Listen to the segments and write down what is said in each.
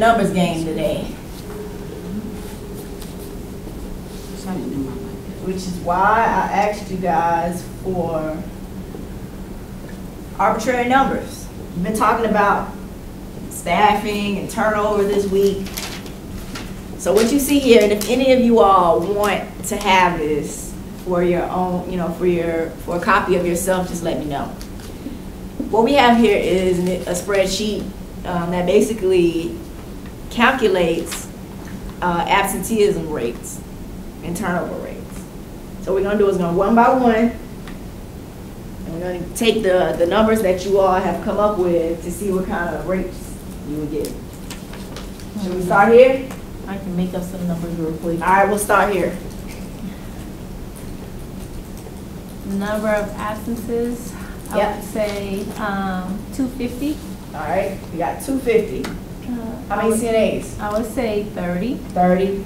numbers game today. Which is why I asked you guys for arbitrary numbers. We've been talking about staffing and turnover this week. So what you see here, and if any of you all want to have this for your own, you know, for a copy of yourself, just let me know. What we have here is a spreadsheet that basically calculates absenteeism rates and turnover rates. So what we're gonna do is gonna one by one, and we're gonna take the numbers that you all have come up with to see what kind of rates you would get. Should we start here? I can make up some numbers real quick. All right, we'll start here. Number of absences, I would say 250. All right, we got 250. How many CNAs? I would say 30. 30.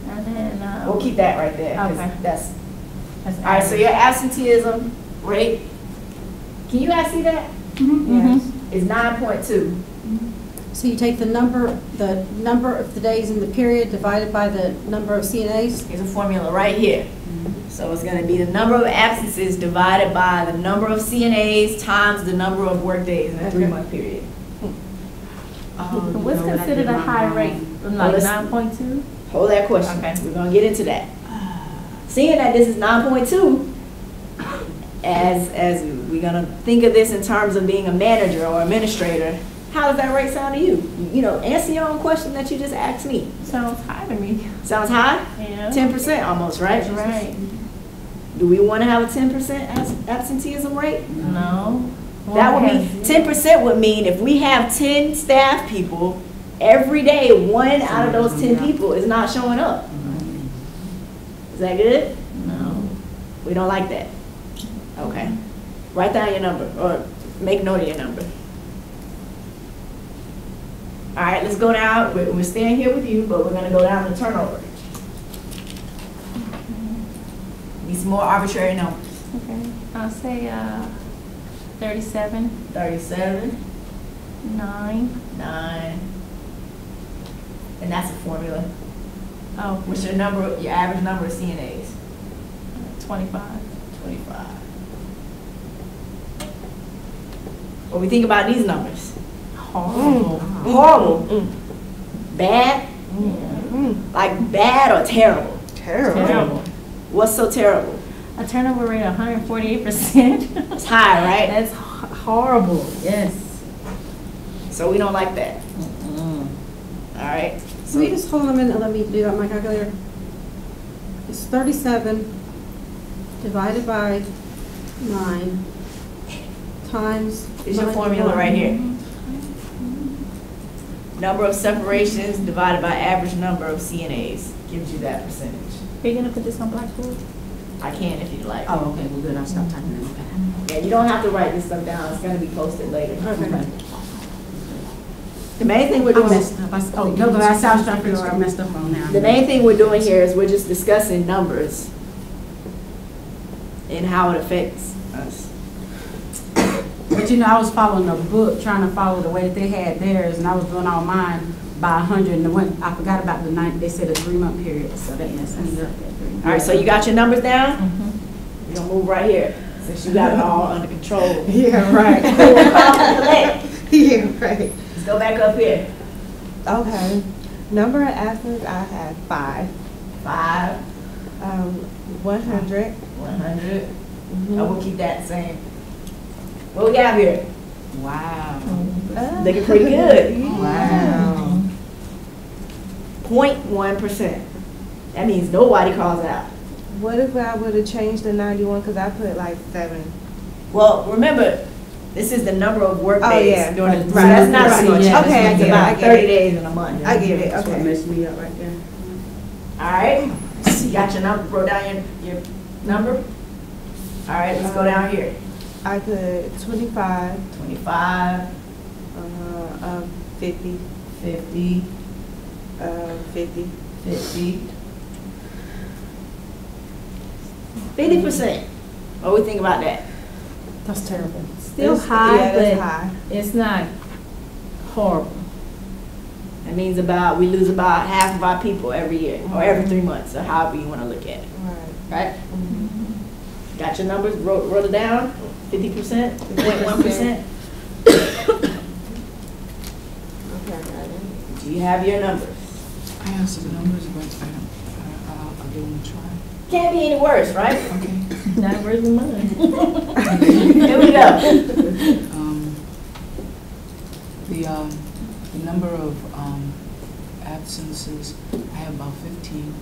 And then We'll keep that right there. Okay. That's all right. So your absenteeism rate, can you guys see that? Yes. Is 9.2. So you take the number of the days in the period divided by the number of CNAs? There's a formula right here. So it's going to be the number of absences divided by the number of CNAs times the number of work days in a 3-month period. What's considered a high rate? Like 9.2? Hold that question. Okay. We're going to get into that. Seeing that this is 9.2, as we're going to think of this in terms of being a manager or administrator, how does that rate sound to you? You know, answer your own question that you just asked me. Sounds high to me. Sounds high? Yeah. 10% almost, right? That's right. Do we want to have a 10% absenteeism rate? No. That would mean 10% would mean if we have 10 staff people, every day 1 out of those 10 people is not showing up. Is that good? No. We don't like that. Okay. Write down your number or make note of your number. All right, let's go down. We're staying here with you, but we're going to go down to turnover. Need some more arbitrary numbers. Okay. I'll say 37. 37. 9. 9. And that's a formula. Oh. What's your number, your average number of CNAs? 25. 25. What we think about these numbers? Horrible. Horrible. Bad? Like bad or terrible? Terrible. What's so terrible? A turnover rate of 148%. It's high, right? That's horrible. Yes. So we don't like that. All right. So you just hold on a minute and let me do that on my calculator. It's 37 divided by 9 times. It's your formula right here. Number of separations divided by average number of CNAs gives you that percentage. Are you going to put this on Blackboard? I can if you'd like. Oh, okay, well, good, I'll stop typing it. Okay. Yeah, you don't have to write this stuff down. It's going to be posted later. Okay. The main thing we're I doing messed up. Oh, no, but I was trying to figure out I messed up on now. The main thing we're doing here is we're just discussing numbers and how it affects us. But you know, I was following a book, trying to follow the way that they had theirs, and I was doing all mine by 100, and I forgot about the 9, they said a 3-month period, so that messed me up. All right, so you got your numbers down? We're going to move right here, since you got it all under control. Yeah, right. Yeah, right. Let's go back up here. Okay. Number of absences, I have 5. 5. 100. 100. I will keep that the same. What we got here? Wow. Looking pretty good. Wow. 0.1%. That means nobody calls out. What if I would have changed the 91 because I put like 7? Well, remember, this is the number of work days yeah. during the, so Right. that's not really going to change. Okay, I It's get it, about I get 30 it. days in a month. I get it. That's what Okay. messed me up right there. All right. You got your number, wrote down your number. All right, let's go down here. I put 25, 25, 50, 50, 50. 50. 50%. What do we think about that? That's terrible. Still It's- high, yeah, but that's high. it's not horrible. That means we lose about half of our people every year, or every 3 months, or however you want to look at it. Right? Got your numbers? Wrote it down? 50%? 0.1%? Do you have your numbers? I answered the numbers, but I'll give them a try. Can't be any worse, right? Okay. Not worse than mine. Here we go. The number of absences, I have about 15.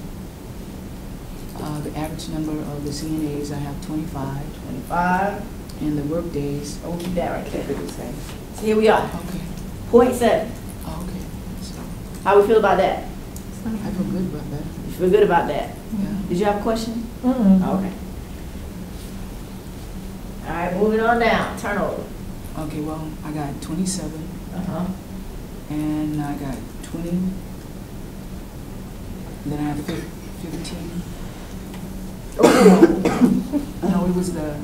The average number of the CNAs, I have 25. 25. And the work days. Oh, we'll keep that right there. So here we are. Okay. 0.7. Oh, okay. So How we feel about that? I feel good about that. You feel good about that? Yeah. Did you have a question? Mm-mm. Okay. All right, moving on down. Turnover. Okay, well, I got 27, Uh-huh. and I got 20. Then I have 15. No, it was the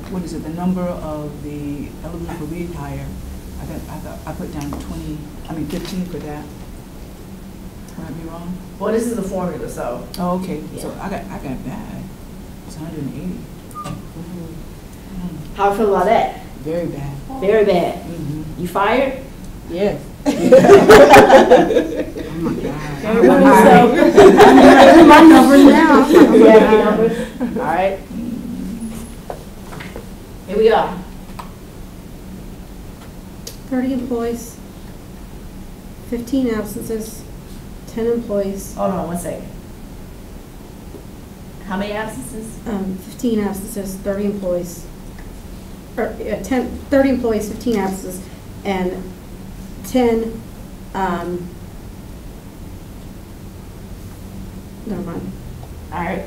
number of the eligible for rehire. I put down 15 for that. Would I be wrong? Well, this is a formula, so. Oh, okay. Yeah. So I got bad. It's 180. How I feel about that? Very bad. Very bad. Mm-hmm. You fired? Yes. Oh my God. Everybody My numbers now. You have your numbers? All right. Here we are. 30 employees, 15 absences, 10 employees, Hold on one second. How many absences? 15 absences, 30 employees. Or 30 employees, 15 absences, and 10, never mind. All right.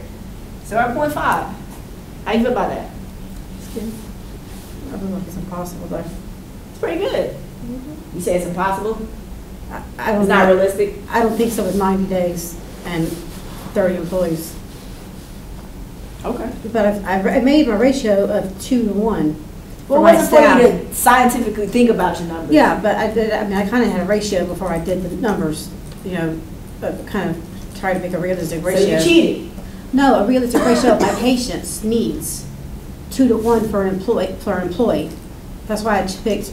So we're at 0.5. How you feel about that? I feel like it's impossible, though. It's pretty good. You say it's impossible? I don't It's not know. realistic? I don't think so with 90 days and 30 employees. Okay. But I made my ratio of 2 to 1. Well, for it my wasn't for staff. you to scientifically think about your numbers. Yeah, but I kind of had a ratio before I did the numbers, but kind of tried to make a realistic So ratio. you cheated? No, a realistic ratio of my patient's needs, 2 to 1 for an employee. That's why I picked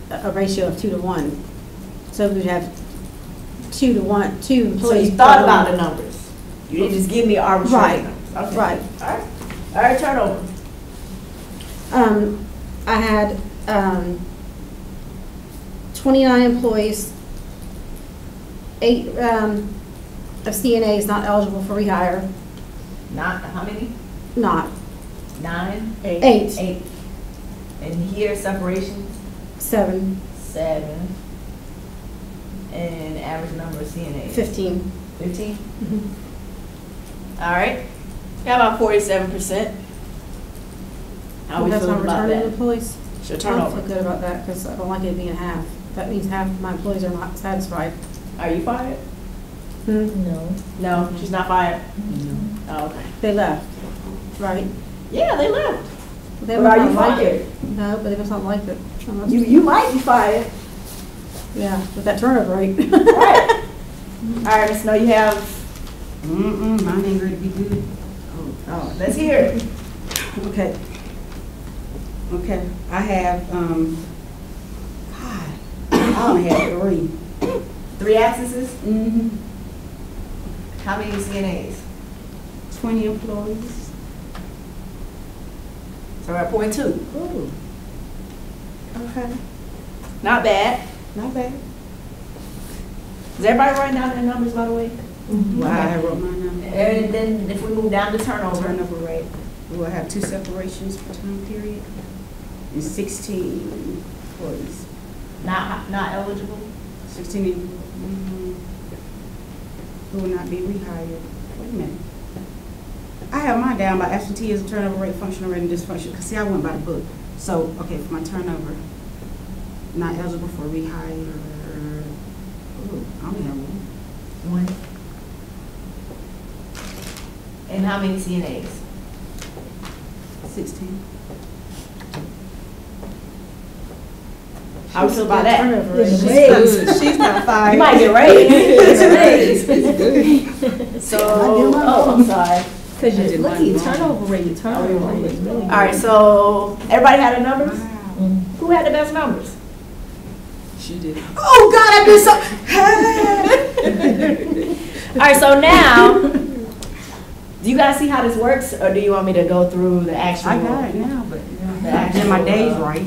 a ratio of 2 to 1. So we'd have 2 to 1, 2 employees. So you thought about the numbers? You didn't just give me arbitrary Right, numbers? Okay. right. All right. All right, turnover. I had 29 employees, 8 of CNAs not eligible for rehire, Not, how many? not, 9? 8, 8. And here, separations? 7, 7. And average number of CNAs? 15. 15? Mhm. All right. Got about 47%. How we That's feeling my about returning that? employees. It's your I don't turnover. feel good about that because I don't like it being half. That means half of my employees are not satisfied. Are you fired? No. No, she's not fired. No. Oh, okay. They left, right? Yeah, they left. They But must are not you like fired? it. No, but they must not like it. Unless- You might be fired. Yeah, with that turnover rate. All right. All right, Miss Snow, you have, Mine ain't ready to be good. oh, let's hear it. Okay. Okay, I have, God, I only had 3. 3 absences? Mm-hmm. How many CNAs? 20 employees. So we're at 0.2. Ooh. Okay, Not bad. not bad. Is everybody writing down their numbers, by the way? Well, I wrote mine down. And then if we move down to turnover. Turnover rate, we will have 2 separations per time period and 16 employees. Not eligible? 16 who will not be rehired. Wait a minute. I have mine down by absenteeism, turnover rate, functional rate, and dysfunction. Because see, I went by the book. So, okay, for my turnover, not eligible for rehire. Ooh, I only have 1. 1. And how many CNAs? 16. How we feel about that? Turnover rate. It's She's she's not fired. You might get raised. So, I oh, I'm sorry. Cause I you did look, mine your wrong. turnover rate is really All right, so everybody had the numbers? good. Who had the best numbers? She did. Oh, God, I did so. All right, so now, do you guys see how this works, or do you want me to go through the actual? I got it now, but The I did my actual, days right.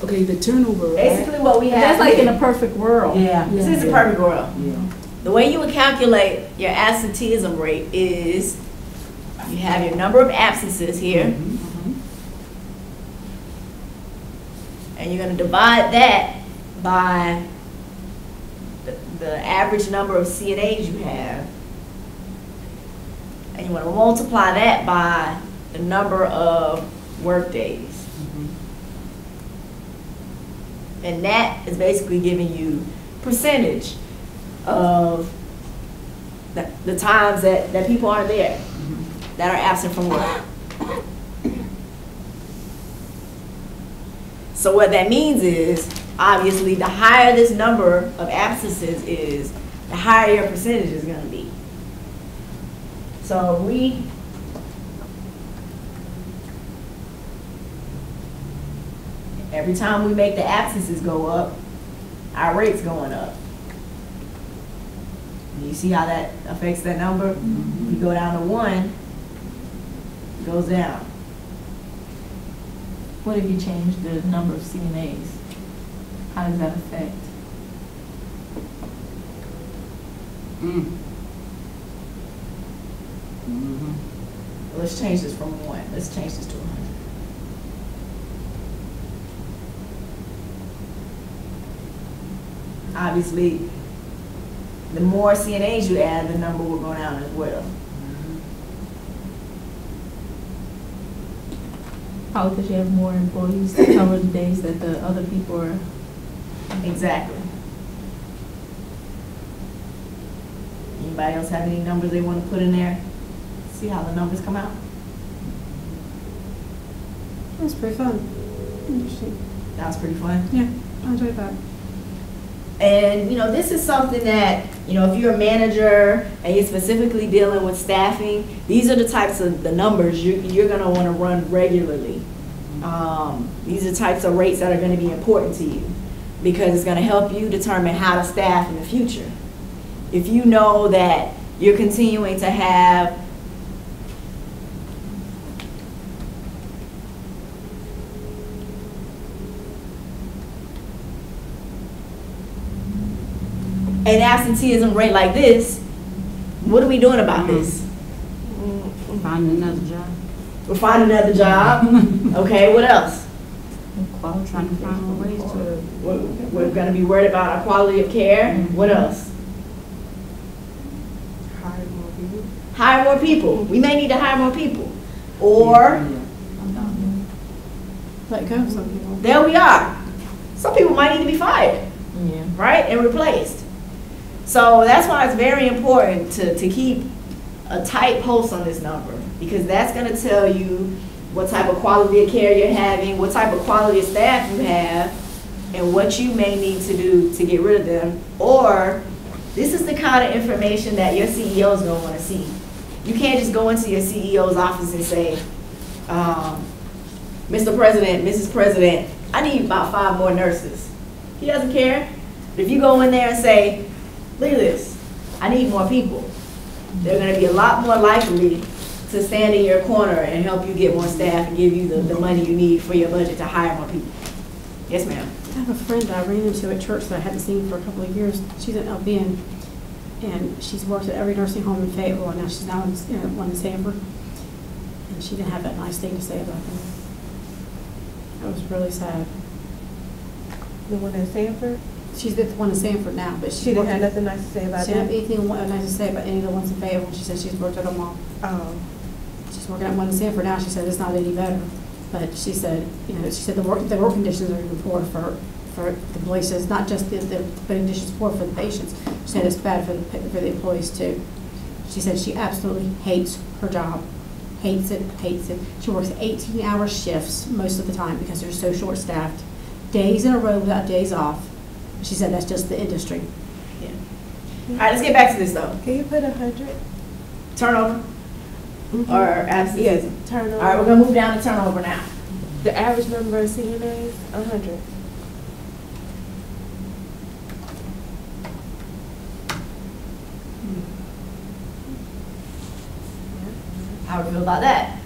Okay, the turnover, right? Basically, what we have. That's like in here- a perfect world. Yeah. This is a perfect world. Yeah. The way you would calculate your absenteeism rate is you have your number of absences here, and you're going to divide that by the average number of CNAs you have, and you want to multiply that by the number of work days. And that is basically giving you percentage of the times that people aren't there, that are absent from work. So what that means is, obviously, the higher this number of absences is, the higher your percentage is going to be. So every time we make the absences go up, our rate's going up. You see how that affects that number? If you go down to 1, it goes down. What if you change the number of CNAs? How does that affect? Let's change this from 1. Let's change this to 100. Obviously, the more CNAs you add, the number will go down as well. How because you have more employees to cover the days that the other people are. Exactly. Anybody else have any numbers they want to put in there? See how the numbers come out? That's pretty fun. Interesting. That was pretty fun. Yeah, I enjoyed that. And, you know, this is something that, you know, if you're a manager and you're specifically dealing with staffing, these are the types of the numbers you're going to want to run regularly. These are types of rates that are going to be important to you because it's going to help you determine how to staff in the future. If you know that you're continuing to have an absenteeism rate like this, what are we doing about this? Find another job. We'll find another job. Okay, what else? Trying to find ways to. We're going to be worried about our quality of care. What else? Hire more people. Hire more people. We may need to hire more people. Or, Let go of some people. there we are. Some people might need to be fired, Yeah. right? And replaced. So that's why it's very important to keep a tight pulse on this number, because that's going to tell you what type of quality of care you're having, what type of quality of staff you have, and what you may need to do to get rid of them. Or this is the kind of information that your CEO is going to want to see. You can't just go into your CEO's office and say, Mr. President, Mrs. President, I need about 5 more nurses. He doesn't care. But if you go in there and say, look at this, I need more people, they're going to be a lot more likely to stand in your corner and help you get more staff and give you the money you need for your budget to hire more people. Yes, ma'am. I have a friend that I ran into at church that I hadn't seen for a couple of years. She's an LPN, and she's worked at every nursing home in Fayetteville, and now she's now in one in Sanford. And she didn't have that nice thing to say about them. That was really sad. The one in Sanford, She's the one in Sanford now, but she didn't have nothing nice to say about She didn't have them. anything nice to say about any of the ones in Fayetteville. She said she's worked at them all. She's working at one in Sanford now. She said it's not any better. But she said, you know, she said the work conditions are even poor for the places, not just the conditions poor for the patients. She said it's bad for the employees too. She said she absolutely hates her job. Hates it, hates it. She works 18-hour shifts most of the time because they're so short-staffed. days in a row without days off. She said that's just the industry. Yeah. All right, let's get back to this though. Can you put 100? Turnover or absenteeism? Yes, turnover. All right, we're gonna move down to turnover now. The average number of CNAs, 100. How do you feel about that?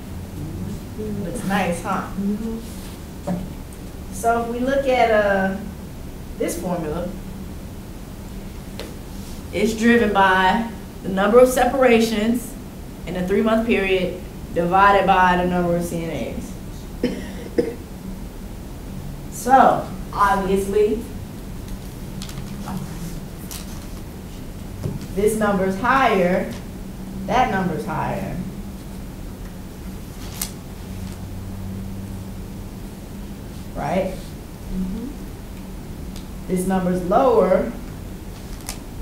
Looks nice, huh? So if we look at this formula, it's driven by the number of separations in a 3-month period divided by the number of CNAs. So obviously, this number's higher, that number's higher. Right? This number's lower,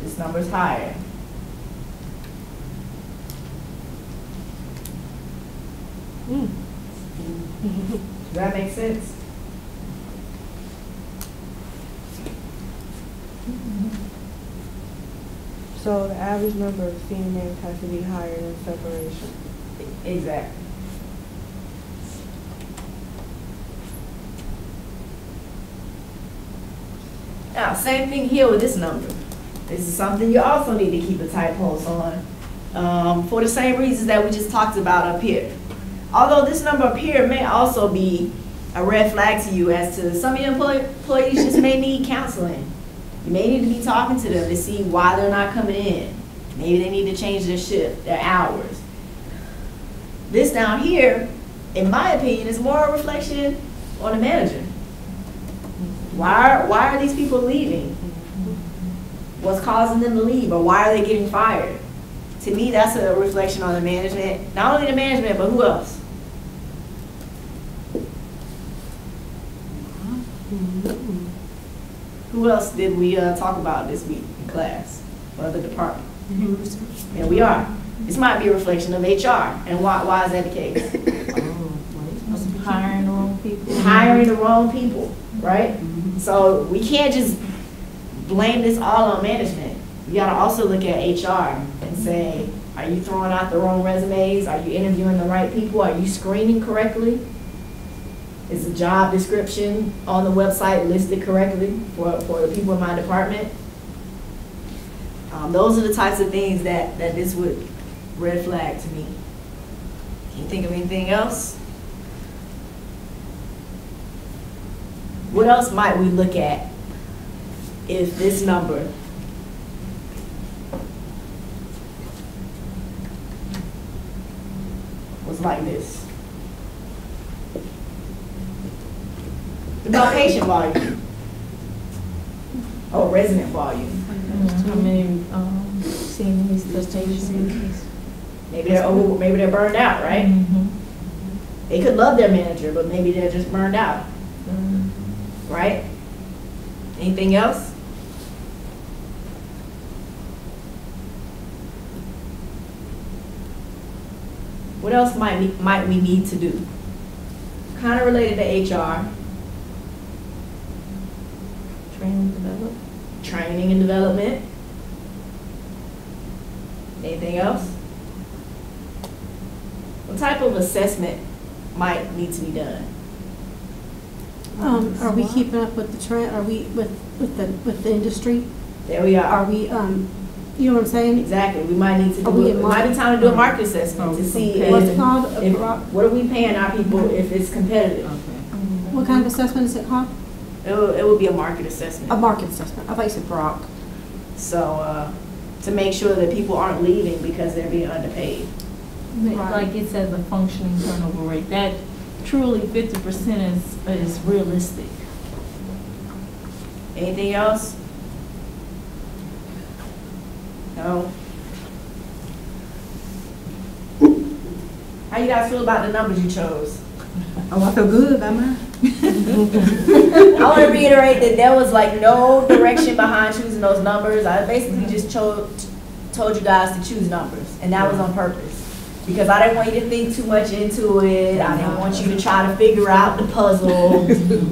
this number's higher. Does that make sense? So the average number of CNAs has to be higher than separation. Exactly. Now, same thing here with this number. This is something you also need to keep a tight pulse on, for the same reasons that we just talked about up here. Although this number up here may also be a red flag to you as to some of your employees just may need counseling. You may need to be talking to them to see why they're not coming in. Maybe they need to change their shift, their hours. This down here, in my opinion, is more a reflection on the manager. Why are these people leaving? What's causing them to leave, or why are they getting fired? To me, that's a reflection on the management. Not only the management, but who else? Who else did we talk about this week in class? What other department? Yeah, we are. This might be a reflection of HR. And why is that the case? Hiring the wrong people. Hiring the wrong people, right? So we can't just blame this all on management. You gotta also look at HR and say, are you throwing out the wrong resumes? Are you interviewing the right people? Are you screening correctly? Is the job description on the website listed correctly for the people in my department? Those are the types of things that this would red flag to me. Can you think of anything else? What else might we look at if this number was like this? About patient volume or resident volume. How many CNAs does patients? Maybe they're burned out, right? They could love their manager, but maybe they're just burned out. Right? Anything else? What else might we need to do? Kind of related to HR. Training and development. Anything else? What type of assessment might need to be done? Are we keeping up with the trend? Are we with the industry? There we are. Are we, you know what I'm saying? Exactly. We might need to Are do we it. It might be time to do a market assessment to see What's it called? what are we paying our people if it's competitive. What kind of assessment is it called? It would be a market assessment. A market assessment. I thought you said Brock. So to make sure that people aren't leaving because they're being underpaid. Like it says, a functioning turnover rate. That truly 50% is realistic. Anything else? No? How you guys feel about the numbers you chose? Oh, I feel good about mine. I want to reiterate that there was like no direction behind choosing those numbers. I basically just told you guys to choose numbers, and that was on purpose. Because I didn't want you to think too much into it. I didn't want you to try to figure out the puzzle.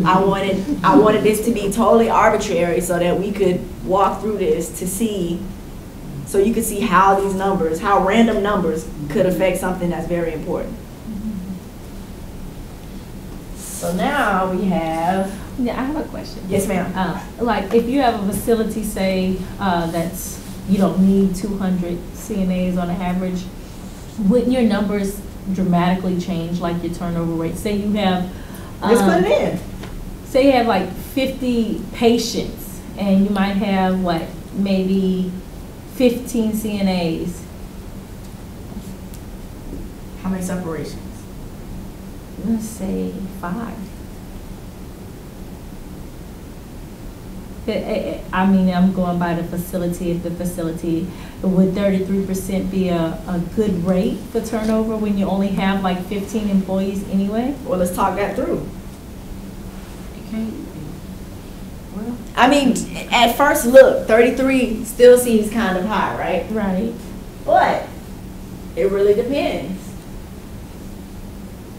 I wanted this to be totally arbitrary so that we could walk through this to see, so you could see how these numbers, how random numbers could affect something that's very important. So now we have, Yeah, I have a question. yes ma'am. Like, if you have a facility, say, that's, you don't need 200 CNAs on average, wouldn't your numbers dramatically change, like your turnover rate? Say you have, Let's put it in. say you have like 50 patients, and you might have, what, maybe 15 CNAs. How many separations? Let's say 5. I mean, I'm going by the facility. If the facility, would 33% be a good rate for turnover when you only have like 15 employees anyway? Well, let's talk that through. It can't, well, I mean, at first look, 33 still seems kind of high, right? Right. But it really depends.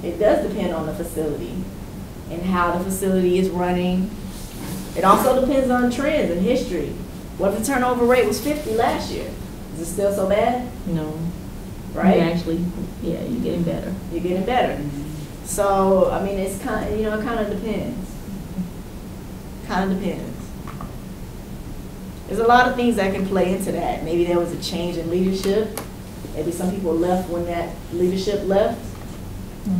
It does depend on the facility and how the facility is running. It also depends on trends and history. What if the turnover rate was 50 last year? Is it still so bad? No. Right? You actually, yeah, you're getting better. You're getting better. So, I mean, it's kind of, it kind of depends. Kind of depends. There's a lot of things that can play into that. Maybe there was a change in leadership. Maybe some people left when that leadership left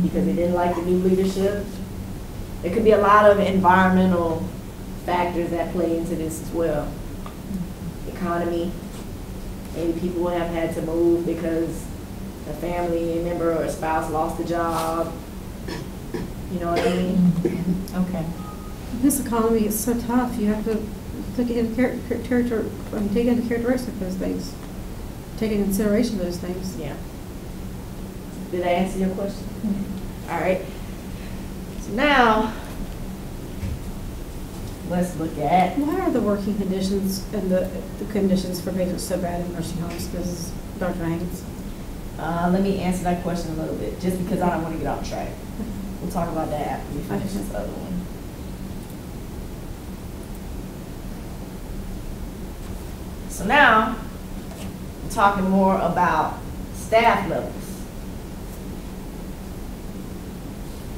because they didn't like the new leadership. There could be a lot of environmental factors that play into this as well. Economy. Maybe people would have had to move because a family member or a spouse lost a job. You know what I mean? Okay. This economy is so tough, you have to take into characteristics of those things. Take into consideration those things. Yeah. Did I answer your question? All right. So now, let's look at, Why are the working conditions and the conditions for patients so bad in nursing homes? This is Dr. Haynes. let me answer that question a little bit, just because I don't want to get off track. We'll talk about that after we finish this other one. So now, we're talking more about staff levels.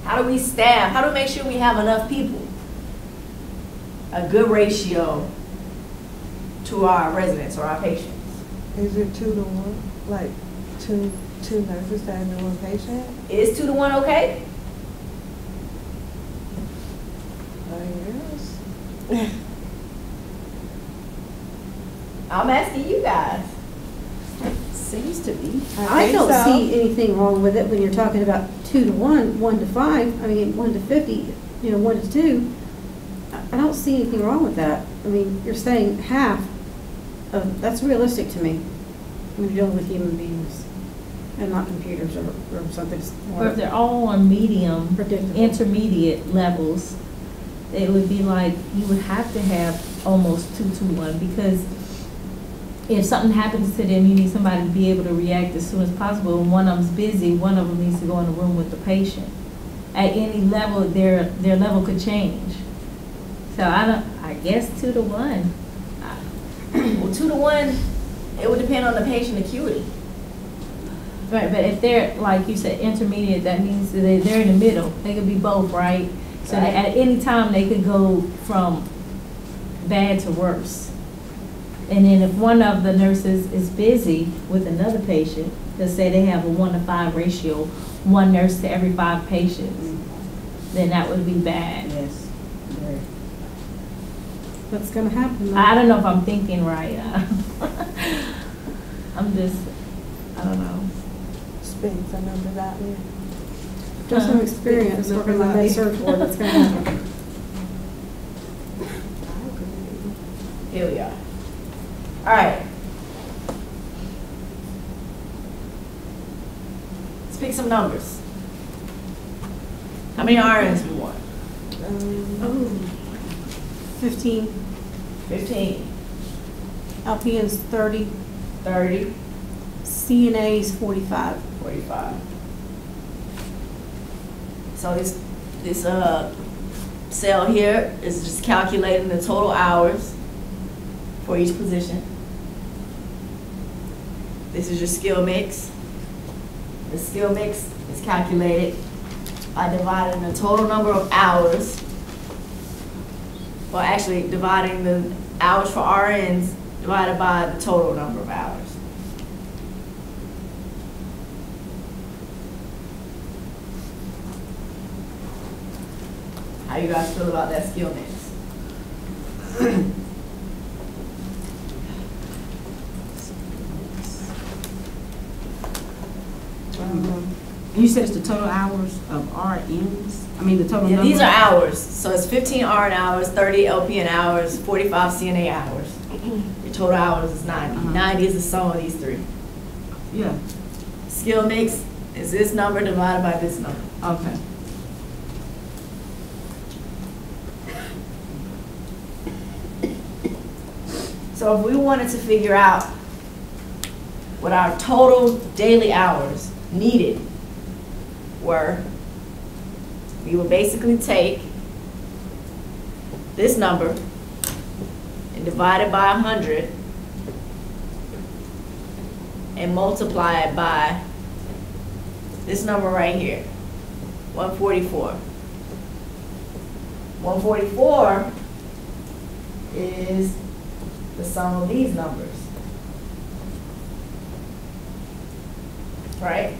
How do we staff? How do we make sure we have enough people? A good ratio to our residents or our patients. Is it 2 to 1? Like two nurses to every one patient? Is 2 to 1 okay? Yes. I'm asking you guys. Seems to be. I I think don't so. see anything wrong with it when you're talking about 2 to 1, 1 to 5, I mean, 1 to 50, 1 to 2. I don't see anything wrong with that. I mean, you're saying half of, that's realistic to me when you're dealing with human beings and not computers or something Or more if they're all on medium, predictable. intermediate levels, it would be like you would have to have almost 2 to 1, because if something happens to them, you need somebody to be able to react as soon as possible. And one of them's busy, one of them needs to go in the room with the patient. At any level, their level could change. So I guess 2 to 1. Well, 2 to 1, it would depend on the patient acuity. Right, but if they're, like you said, intermediate, that means that they're in the middle. They could be both, right? So Right. at any time, they could go from bad to worse. And then if one of the nurses is busy with another patient, let's say they have a 1 to 5 ratio, 1 nurse to every 5 patients, then that would be bad. yes. Right. That's going to happen. I don't know if I'm thinking right. I'm just, I don't know. Spitting some numbers out there. Just some experience working on that search board, that's going to happen. Here we are. All right. Let's pick some numbers. How many RNs we want? Oh, 15, 15, LPNs 30, 30, CNA's 45. 45. So this cell here is just calculating the total hours for each position. This is your skill mix. The skill mix is calculated by dividing the total number of hours, well, actually dividing the hours for RNs divided by the total number of hours. How you guys feel about that skill mix? You said it's the total hours of RNs? I mean, the total Yeah, number? these are hours. So it's 15 RN hours, 30 LPN hours, 45 CNA hours. Your total hours is 90. 90 is the sum of these three. Yeah, Skill mix is this number divided by this number. okay. So if we wanted to figure out what our total daily hours needed were, we would basically take this number and divide it by 100 and multiply it by this number right here, 144. 144 is the sum of these numbers, right?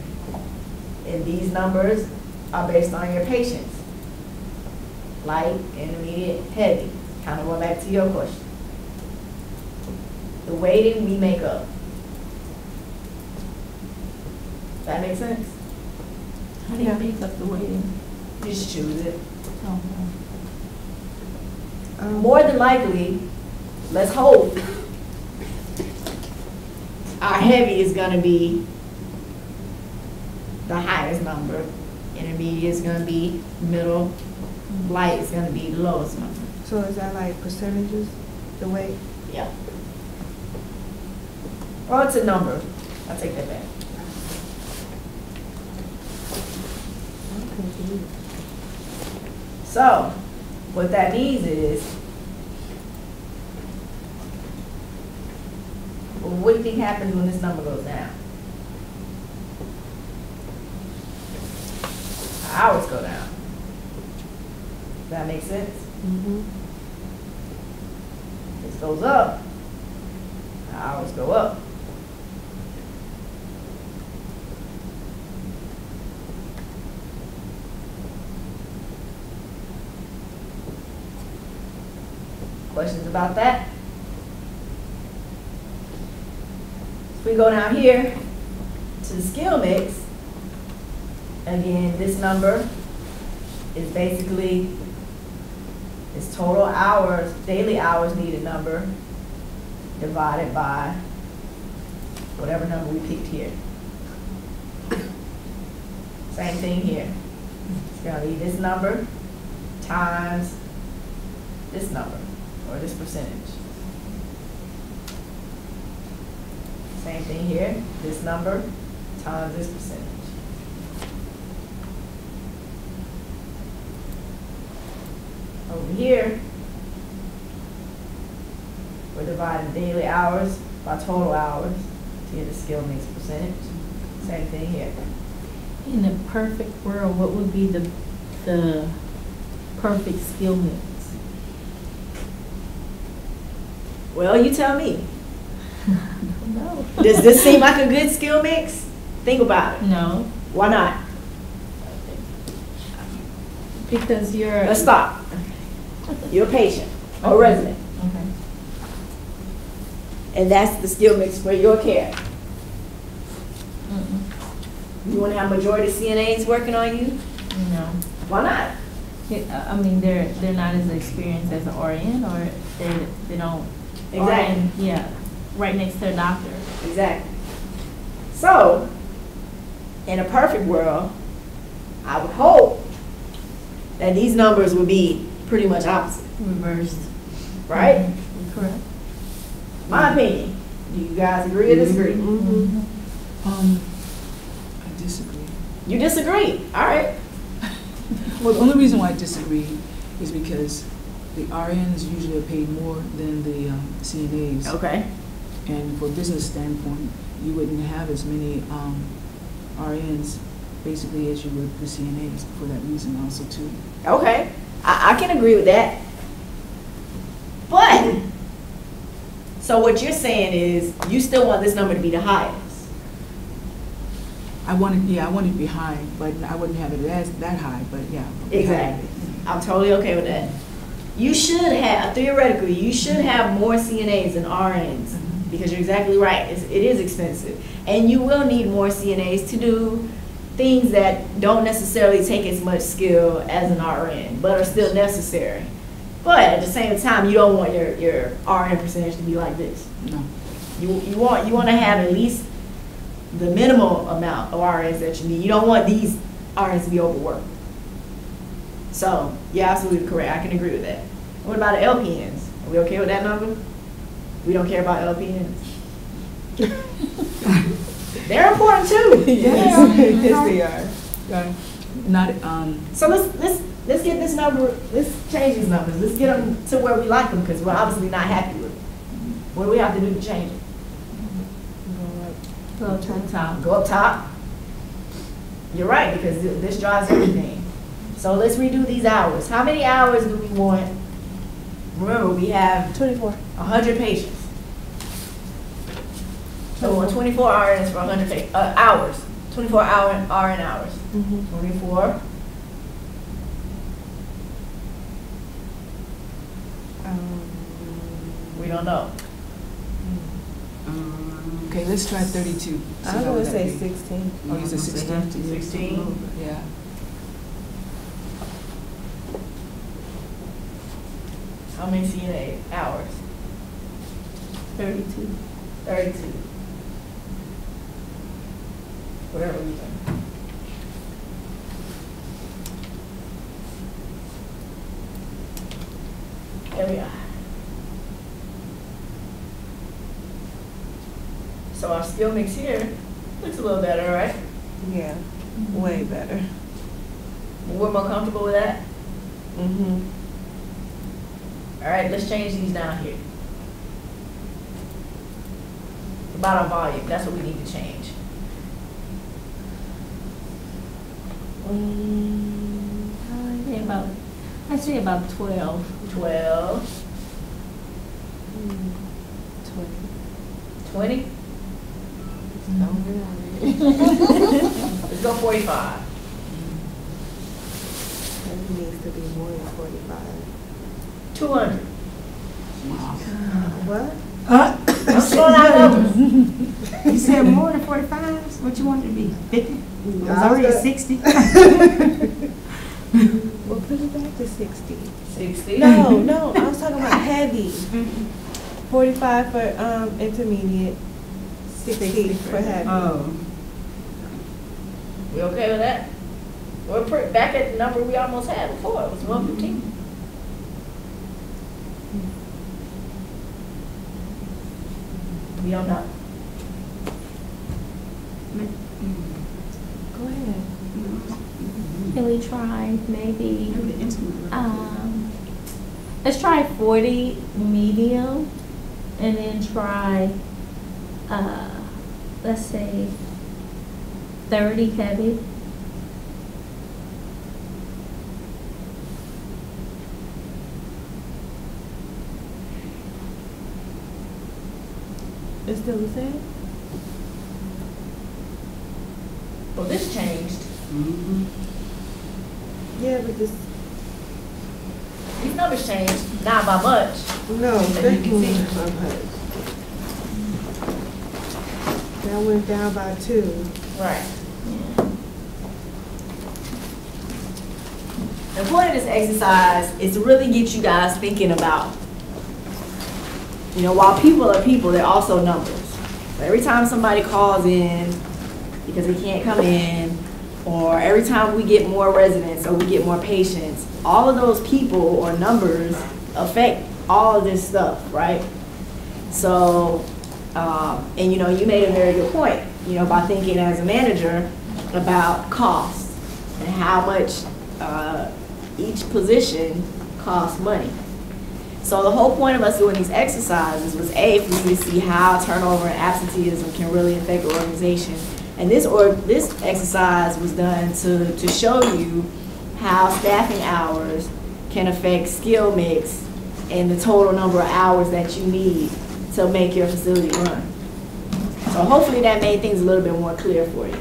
And these numbers are based on your patients. Light, intermediate, heavy. Kind of going back to your question. The weighting we make up. Does that make sense? How do you make up the weighting? Just choose it. Oh, More than likely, let's hope, our heavy is going to be the highest number. Intermediate is going to be middle. Light is going to be the lowest number. So is that like percentages, the weight? Yeah. Well, it's a number. I'll take that back. I'm confused. So, what that means is, well, what do you think happens when this number goes down? Hours go down. Does that make sense? Mm-hmm. This goes up, hours go up. Questions about that? If we go down here to the skill mix, again, this number is basically its total hours, daily hours needed number divided by whatever number we picked here. Same thing here. It's going to be this number times this number, or this percentage. Same thing here, this number times this percentage. Over here, we're dividing daily hours by total hours to get the skill mix percentage. Same thing here. in a perfect world, what would be the perfect skill mix? Well, you tell me. I don't know. Does this seem like a good skill mix? Think about it. No, Why not? because you're. Let's stop. You're a patient or resident, Okay. and that's the skill mix for your care. Mm-mm. You want to have majority CNAs working on you? No. Why not? I mean, they're not as experienced as an RN, or they don't. Exactly. RN, yeah, right next to their doctor. Exactly. So, in a perfect world, I would hope that these numbers would be pretty much opposite, Reversed. right? Mhm. Correct. My opinion. Do you guys agree or disagree? Mhm. I disagree. You disagree, all right. Well, the only reason why I disagree is because the RNs usually are paid more than the CNAs. Okay. And for a business standpoint, you wouldn't have as many RNs basically as you would the CNAs for that reason also too. Okay, I can agree with that. But, so what you're saying is you still want this number to be the highest? I want it to be high, but I wouldn't have it as that high, but yeah. Exactly. I'm totally okay with that. You should have, theoretically, you should have more CNAs than RNs because you're exactly right. It is expensive. And you will need more CNAs to do things that don't necessarily take as much skill as an RN, but are still necessary. But at the same time, you don't want your RN percentage to be like this. No. You want to have at least the minimal amount of RNs that you need. You don't want these RNs to be overworked. So, you're absolutely correct. I can agree with that. What about the LPNs? Are we okay with that number? We don't care about LPNs? They're important too. Yes, they are. Not, So let's get this number, let's change these numbers. Let's get them to where we like them because we're obviously not happy with them. What do we have to do to change it? Go to the top. Go up top. You're right, because this drives everything. So let's redo these hours. How many hours do we want? Remember, we have 24. 100 patients. So we want 24 RNs for 100 hours. 24 RN hours. 24. We don't know. okay, let's try 32. So I how was would gonna that say be? 16. Oh, you said 16? 16. Yeah. How many CNA hours? 32. 32. Whatever we think. There we are. So our skill mix here looks a little better, right? Yeah, way better. We're more comfortable with that? Mm-hmm. All right, let's change these down here. About our volume, that's what we need to change. I'd say about 12. 12. 20? Let's go 45. It needs to be more than 45. 200. What? I'm slowing down numbers. You said more than 45? What you want it to be? 50? It was already 60? Well, put it back to 60. 60. No, I was talking about heavy. 45 for intermediate, 60 for heavy. Oh. We okay with that? We're back at the number we almost had before. It was 115. We don't know. Go ahead. Can we try maybe, let's try 40 medium and then try, let's say 30 heavy. It's still the same? Well, this changed. Yeah, but this, These numbers changed, not by much. no, As you can see. That went down by 2. Right. The point of this exercise is to really get you guys thinking about, you know, while people are people, they're also numbers. So every time somebody calls in because they can't come in, or every time we get more residents or we get more patients, all of those people or numbers affect all of this stuff, right? So, and you know, you made a very good point. you know, by thinking as a manager about cost and how much each position costs money. So the whole point of us doing these exercises was A, for you to see how turnover and absenteeism can really affect the organization. And this exercise was done to show you how staffing hours can affect skill mix and the total number of hours that you need to make your facility run. So hopefully that made things a little bit more clear for you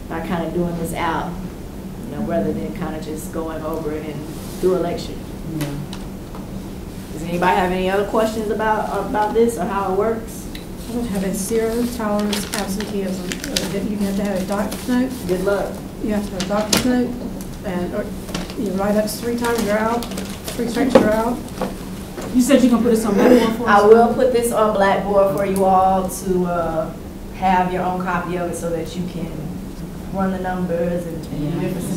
by kind of doing this out, you know, rather than kind of just going over it and through a lecture. Yeah. Does anybody have any other questions about this or how it works? I would have a zero tolerance absenteeism. You have to have a doctor's note. Good luck. You have to have a doctor's note, and or you write up 3 times you're out, 3 strikes you're out. You said you're gonna put this on Blackboard for us? I will put this on Blackboard for you all to have your own copy of it so that you can run the numbers and do different